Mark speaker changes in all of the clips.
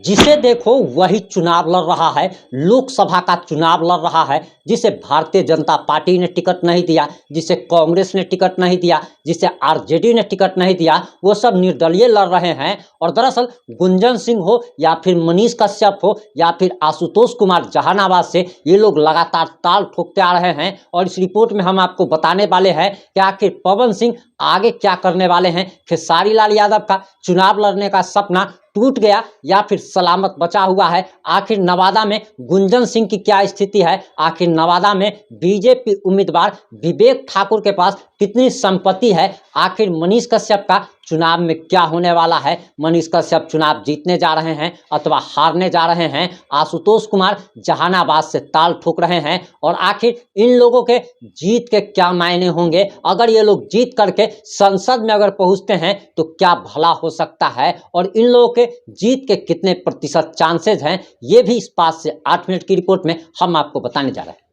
Speaker 1: जिसे देखो वही चुनाव लड़ रहा है, लोकसभा का चुनाव लड़ रहा है। जिसे भारतीय जनता पार्टी ने टिकट नहीं दिया, जिसे कांग्रेस ने टिकट नहीं दिया, जिसे आरजेडी ने टिकट नहीं दिया, वो सब निर्दलीय लड़ रहे हैं। और दरअसल गुंजन सिंह हो या फिर मनीष कश्यप हो या फिर आशुतोष कुमार जहानाबाद से, ये लोग लगातार ताल ठोकते आ रहे हैं। और इस रिपोर्ट में हम आपको बताने वाले हैं कि आखिर पवन सिंह आगे क्या करने वाले हैं। खेसारी लाल यादव का चुनाव लड़ने का सपना टूट गया या फिर सलामत बचा हुआ है। आखिर नवादा में गुंजन सिंह की क्या स्थिति है, आखिर नवादा में बीजेपी उम्मीदवार विवेक ठाकुर के पास कितनी संपत्ति है, आखिर मनीष कश्यप का चुनाव में क्या होने वाला है, मनीष कश्यप चुनाव जीतने जा रहे हैं अथवा हारने जा रहे हैं, आशुतोष कुमार जहानाबाद से ताल ठोक रहे हैं। और आखिर इन लोगों के जीत के क्या मायने होंगे, अगर ये लोग जीत करके संसद में अगर पहुंचते हैं तो क्या भला हो सकता है, और इन लोगों के जीत के कितने प्रतिशत चांसेस हैं, ये भी इस 5 से 8 मिनट की रिपोर्ट में हम आपको बताने जा रहे हैं।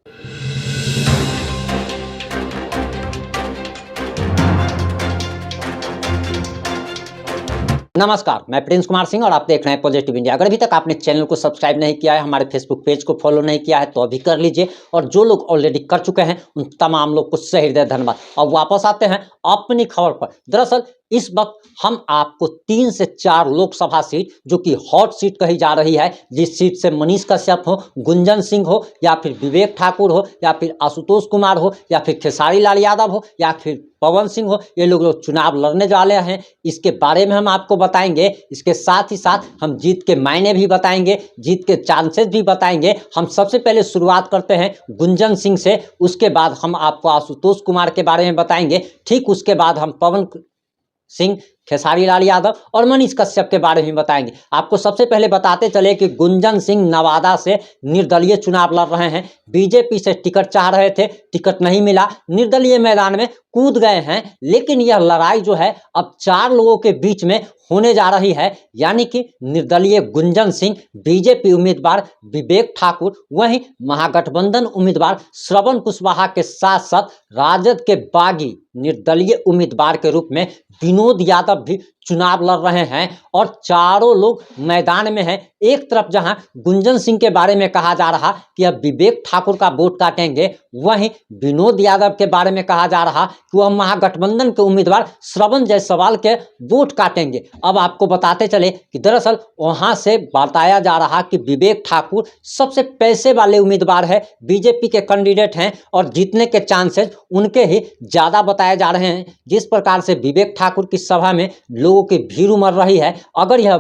Speaker 1: नमस्कार, मैं प्रिंस कुमार सिंह और आप देख रहे हैं पॉजिटिव इंडिया। अगर अभी तक आपने चैनल को सब्सक्राइब नहीं किया है, हमारे फेसबुक पेज को फॉलो नहीं किया है तो अभी कर लीजिए। और जो लोग ऑलरेडी कर चुके हैं उन तमाम लोग को सही हृदय धन्यवाद। अब वापस आते हैं अपनी खबर पर। दरअसल इस वक्त हम आपको 3 से 4 लोकसभा सीट, जो कि हॉट सीट कही जा रही है, जिस सीट से मनीष कश्यप हो, गुंजन सिंह हो या फिर विवेक ठाकुर हो या फिर आशुतोष कुमार हो या फिर खेसारी लाल यादव हो या फिर पवन सिंह हो, ये लोग चुनाव लड़ने वाले हैं, इसके बारे में हम आपको बताएंगे। इसके साथ ही साथ हम जीत के मायने भी बताएंगे, जीत के चांसेस भी बताएंगे। हम सबसे पहले शुरुआत करते हैं गुंजन सिंह से, उसके बाद हम आपको आशुतोष कुमार के बारे में बताएंगे, ठीक उसके बाद हम पवन सिंह, खेसारी लाल यादव और मनीष कश्यप के बारे में बताएंगे। आपको सबसे पहले बताते चले कि गुंजन सिंह नवादा से निर्दलीय चुनाव लड़ रहे हैं। बीजेपी से टिकट चाह रहे थे, टिकट नहीं मिला, निर्दलीय मैदान में कूद गए हैं। लेकिन यह लड़ाई जो है अब 4 लोगों के बीच में होने जा रही है, यानी कि निर्दलीय गुंजन सिंह, बीजेपी उम्मीदवार विवेक ठाकुर, वहीं महागठबंधन उम्मीदवार श्रवण कुशवाहा के साथ साथ राजद के बागी निर्दलीय उम्मीदवार के रूप में विनोद यादव भी चुनाव लड़ रहे हैं। और चारों लोग मैदान में हैं। एक तरफ जहां गुंजन सिंह के बारे में कहा जा रहा कि अब विवेक ठाकुर का वोट काटेंगे, वहीं विनोद यादव के बारे में कहा जा रहा कि वह महागठबंधन के उम्मीदवार श्रवण जायसवाल के वोट काटेंगे। अब आपको बताते चले कि दरअसल वहां से बताया जा रहा कि विवेक ठाकुर सबसे पैसे वाले उम्मीदवार है, बीजेपी के कैंडिडेट हैं और जीतने के चांसेस उनके ही ज्यादा बताए जा रहे हैं। जिस प्रकार से विवेक ठाकुर की सभा में लोगों की भीड़ उमड़ रही है, अगर यह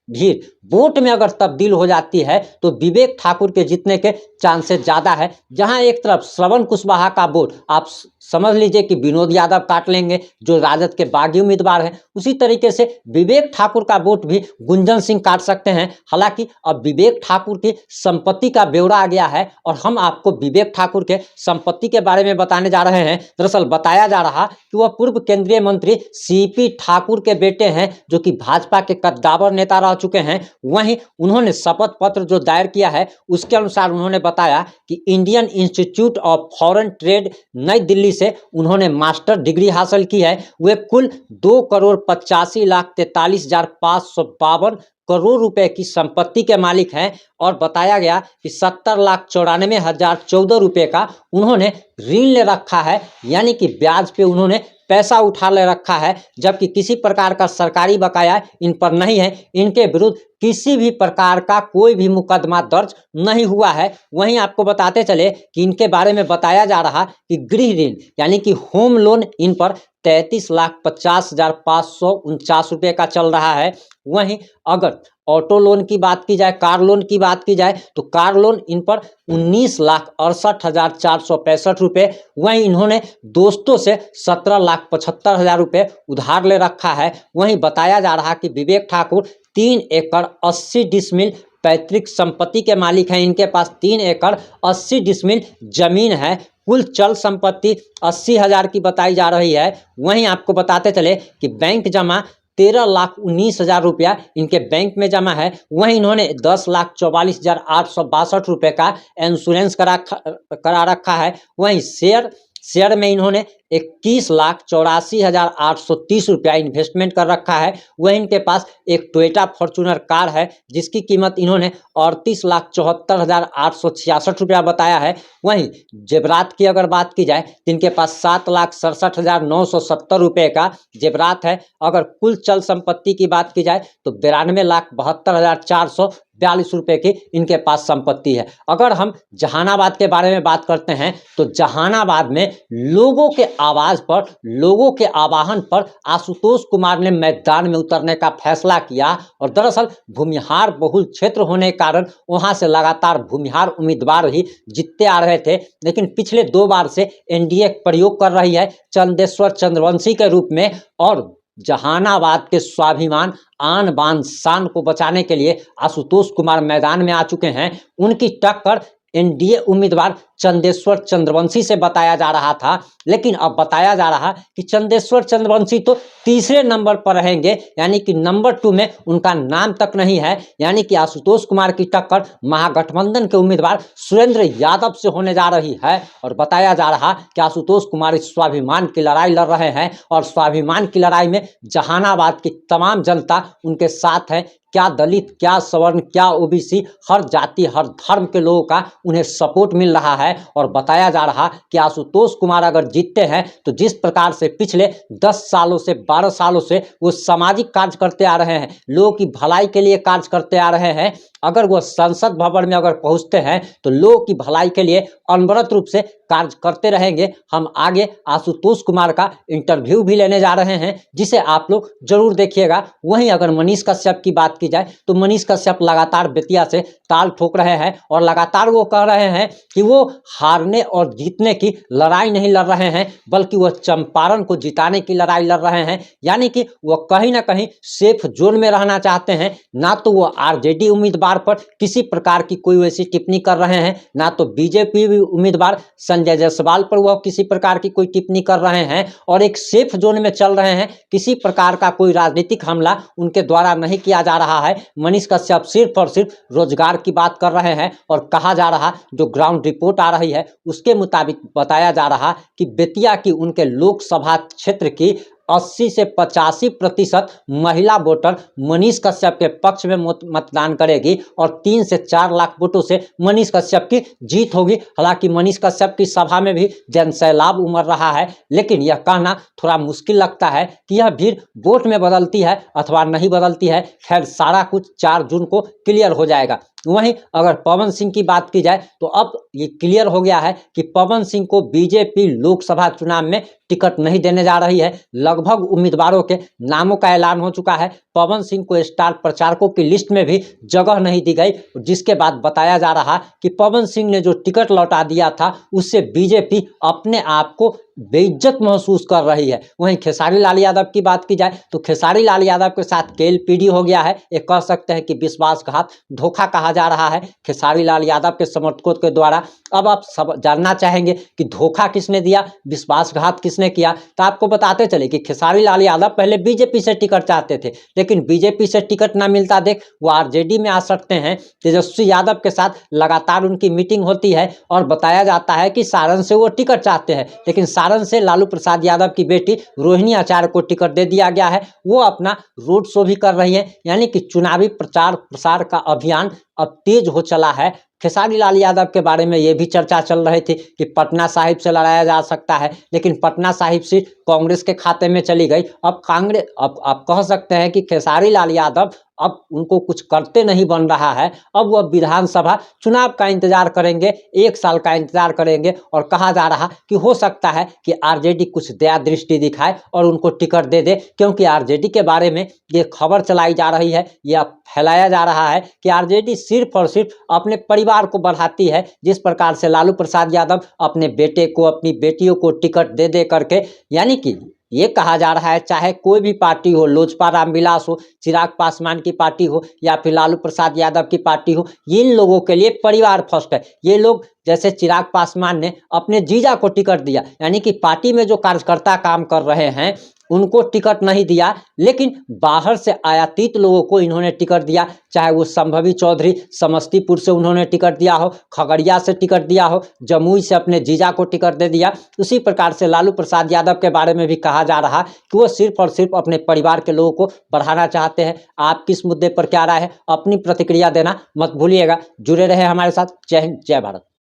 Speaker 1: भीड़ वोट में अगर तब्दील हो जाती है तो विवेक ठाकुर के जीतने के चांसेस ज़्यादा है। जहां एक तरफ श्रवण कुशवाहा का वोट आप समझ लीजिए कि विनोद यादव काट लेंगे जो राजद के बागी उम्मीदवार हैं, उसी तरीके से विवेक ठाकुर का वोट भी गुंजन सिंह काट सकते हैं। हालांकि अब विवेक ठाकुर की संपत्ति का ब्यौरा आ गया है और हम आपको विवेक ठाकुर के संपत्ति के बारे में बताने जा रहे हैं। दरअसल बताया जा रहा कि वह पूर्व केंद्रीय मंत्री सीपी ठाकुर के बेटे हैं, जो कि भाजपा के कद्दावर नेता रह चुके हैं। वहीं उन्होंने शपथ पत्र जो दायर किया है उसके अनुसार उन्होंने बताया कि Indian institute of foreign trade नई दिल्ली से उन्होंने मास्टर डिग्री हासिल की है। वे कुल 2,85,43,552 करोड़ रुपए की संपत्ति के मालिक हैं। और बताया गया कि 70,94,014 रुपए का उन्होंने ऋण ले रखा है, यानी कि ब्याज पे उन्होंने पैसा उठा ले रखा है, जबकि किसी प्रकार का सरकारी बकाया इन पर नहीं है। इनके विरुद्ध किसी भी प्रकार का कोई भी मुकदमा दर्ज नहीं हुआ है। वहीं आपको बताते चले कि इनके बारे में बताया जा रहा कि गृह ऋण यानी कि होम लोन इन पर 33,50,549 रुपये का चल रहा है। वहीं अगर ऑटो लोन की बात की जाए, कार लोन की बात की जाए, तो कार लोन इन पर 19,68,465 रुपये। वहीं इन्होंने दोस्तों से 17,75,000 रुपये उधार ले रखा है। वहीं बताया जा रहा कि विवेक ठाकुर 3 एकड़ 80 डिसमिल पैतृक संपत्ति के मालिक हैं। इनके पास 3 एकड़ 80 डिसमिल जमीन है। कुल चल संपत्ति 80,000 की बताई जा रही है। वहीं आपको बताते चले कि बैंक जमा 13,19,000 रुपया इनके बैंक में जमा है। वहीं इन्होंने 10,44,862 रुपये का इंश्योरेंस करा रखा है। वहीं शेयर शेयर में इन्होंने 21,84,830 रुपया इन्वेस्टमेंट कर रखा है। वह इनके पास एक टोयोटा फॉर्च्यूनर कार है जिसकी कीमत इन्होंने 38,74,866 रुपया बताया है। वहीं जेवरात की अगर बात की जाए तो इनके पास 7,67,970 रुपये का जेवरात है। अगर कुल चल संपत्ति की बात की जाए तो 92,72,442 रुपये की इनके पास संपत्ति है। अगर हम जहानाबाद के बारे में बात करते हैं तो जहानाबाद में लोगों के आवाज पर, लोगों के आह्वान पर आशुतोष कुमार ने मैदान में उतरने का फैसला किया और दरअसल भूमिहार बहुल क्षेत्र होने के कारण वहां से लगातार भूमिहार उम्मीदवार ही जीतते आ रहे थे, लेकिन पिछले 2 बार से एनडीए प्रयोग कर रही है चंदेश्वर चंद्रवंशी के रूप में और जहानाबाद के स्वाभिमान आन बान शान को बचाने के लिए आशुतोष कुमार मैदान में आ चुके हैं। उनकी टक्कर एनडीए उम्मीदवार चंदेश्वर चंद्रवंशी से बताया जा रहा था, लेकिन अब बताया जा रहा कि चंदेश्वर चंद्रवंशी तो तीसरे नंबर पर रहेंगे, यानी कि नंबर 2 में उनका नाम तक नहीं है। यानी कि आशुतोष कुमार की टक्कर महागठबंधन के उम्मीदवार सुरेंद्र यादव से होने जा रही है और बताया जा रहा कि आशुतोष कुमार इस स्वाभिमान की लड़ाई लड़ रहे हैं और स्वाभिमान की लड़ाई में जहानाबाद की तमाम जनता उनके साथ है। क्या दलित, क्या सवर्ण, क्या ओबीसी, हर जाति हर धर्म के लोगों का उन्हें सपोर्ट मिल रहा है और बताया जा रहा कि आशुतोष कुमार अगर जीतते हैं तो जिस प्रकार से पिछले 10 सालों से 12 सालों से वो सामाजिक कार्य करते आ रहे हैं, लोगों की भलाई के लिए कार्य करते आ रहे हैं, अगर वो संसद भवन में अगर पहुंचते हैं तो लोगों की भलाई के लिए अनवरत रूप से कार्य करते रहेंगे। हम आगे आशुतोष कुमार का इंटरव्यू भी लेने जा रहे हैं जिसे आप लोग जरूर देखिएगा। वहीं अगर मनीष कश्यप की बात की जाए तो मनीष कश्यप लगातार बेतिया से ताल ठोक रहे हैं और लगातार वो कह रहे हैं कि वो हारने और जीतने की लड़ाई नहीं लड़ रहे हैं, बल्कि वह चंपारण को जिताने की लड़ाई लड़ रहे हैं। यानी कि वह कहीं ना कहीं सेफ जोन में रहना चाहते हैं। ना तो वो आरजेडी उम्मीदवार पर किसी प्रकार की कोई वैसी टिप्पणी कर रहे हैं, ना तो बीजेपी उम्मीदवार संजय जायसवाल पर वह किसी प्रकार की कोई टिप्पणी कर रहे हैं और एक सेफ जोन में चल रहे हैं। किसी प्रकार का कोई राजनीतिक हमला उनके द्वारा नहीं किया जा रहा है। मनीष कश्यप सिर्फ और सिर्फ रोजगार की बात कर रहे हैं और कहा जा रहा, जो ग्राउंड रिपोर्ट आ रही है उसके मुताबिक बताया जा रहा कि बेतिया की उनके लोकसभा क्षेत्र की 80 से 85% महिला वोटर मनीष कश्यप के पक्ष में मतदान करेगी और 3 से 4 लाख वोटों से मनीष कश्यप की जीत होगी। हालांकि मनीष कश्यप की सभा में भी जनसैलाब उमड़ रहा है, लेकिन यह कहना थोड़ा मुश्किल लगता है कि यह भीड़ वोट में बदलती है अथवा नहीं बदलती है। खैर, सारा कुछ 4 जून को क्लियर हो जाएगा। वहीं अगर पवन सिंह की बात की जाए तो अब ये क्लियर हो गया है कि पवन सिंह को बीजेपी लोकसभा चुनाव में टिकट नहीं देने जा रही है। लगभग उम्मीदवारों के नामों का ऐलान हो चुका है। पवन सिंह को स्टार प्रचारकों की लिस्ट में भी जगह नहीं दी गई, जिसके बाद बताया जा रहा कि पवन सिंह ने जो टिकट लौटा दिया था उससे बीजेपी अपने आप को बेइज्जत महसूस कर रही है। वहीं खेसारी लाल यादव की बात की जाए तो खेसारी लाल यादव के साथ केएलपीडी हो गया है। ये कह सकते हैं कि विश्वासघात, धोखा कहा जा रहा है खेसारी लाल यादव के समर्थकों के द्वारा। अब आप सब जानना चाहेंगे कि धोखा किसने दिया, विश्वासघात किसने किया, तो आपको बताते चले कि खेसारी लाल यादव पहले बीजेपी से टिकट चाहते थे, लेकिन बीजेपी से टिकट ना मिलता देख वो आरजेडी में आ सकते हैं। तेजस्वी यादव के साथ लगातार उनकी मीटिंग होती है और बताया जाता है कि सारण से वो टिकट चाहते हैं, लेकिन सारण से लालू प्रसाद यादव की बेटी रोहिणी आचार्य को टिकट दे दिया गया है। वो अपना रोड शो भी कर रही है, यानी कि चुनावी प्रचार प्रसार का अभियान अब तेज हो चला है। खेसारी लाल यादव के बारे में ये भी चर्चा चल रही थी कि पटना साहिब से लड़ाया जा सकता है, लेकिन पटना साहिब सीट कांग्रेस के खाते में चली गई। अब कांग्रेस, अब आप कह सकते हैं कि खेसारी लाल यादव अब उनको कुछ करते नहीं बन रहा है। अब वह विधानसभा चुनाव का इंतजार करेंगे, 1 साल का इंतजार करेंगे और कहा जा रहा कि हो सकता है कि आरजेडी कुछ दया दृष्टि दिखाए और उनको टिकट दे दे, क्योंकि आरजेडी के बारे में ये खबर चलाई जा रही है, यह फैलाया जा रहा है कि आरजेडी सिर्फ और सिर्फ अपने परिवार को बढ़ाती है। जिस प्रकार से लालू प्रसाद यादव अपने बेटे को, अपनी बेटियों को टिकट दे दे करके, यानी कि ये कहा जा रहा है चाहे कोई भी पार्टी हो, लोजपा रामविलास हो, चिराग पासवान की पार्टी हो या फिर लालू प्रसाद यादव की पार्टी हो, इन लोगों के लिए परिवार फर्स्ट है। ये लोग जैसे चिराग पासवान ने अपने जीजा को टिकट दिया, यानी कि पार्टी में जो कार्यकर्ता काम कर रहे हैं उनको टिकट नहीं दिया, लेकिन बाहर से आयातित लोगों को इन्होंने टिकट दिया। चाहे वो संभवी चौधरी समस्तीपुर से उन्होंने टिकट दिया हो, खगड़िया से टिकट दिया हो, जमुई से अपने जीजा को टिकट दे दिया। उसी प्रकार से लालू प्रसाद यादव के बारे में भी कहा जा रहा कि वो सिर्फ और सिर्फ अपने परिवार के लोगों को बढ़ाना चाहते हैं। आप किस मुद्दे पर क्या राय है, अपनी प्रतिक्रिया देना मत भूलिएगा। जुड़े रहे हमारे साथ। जय हिंद, जय भारत।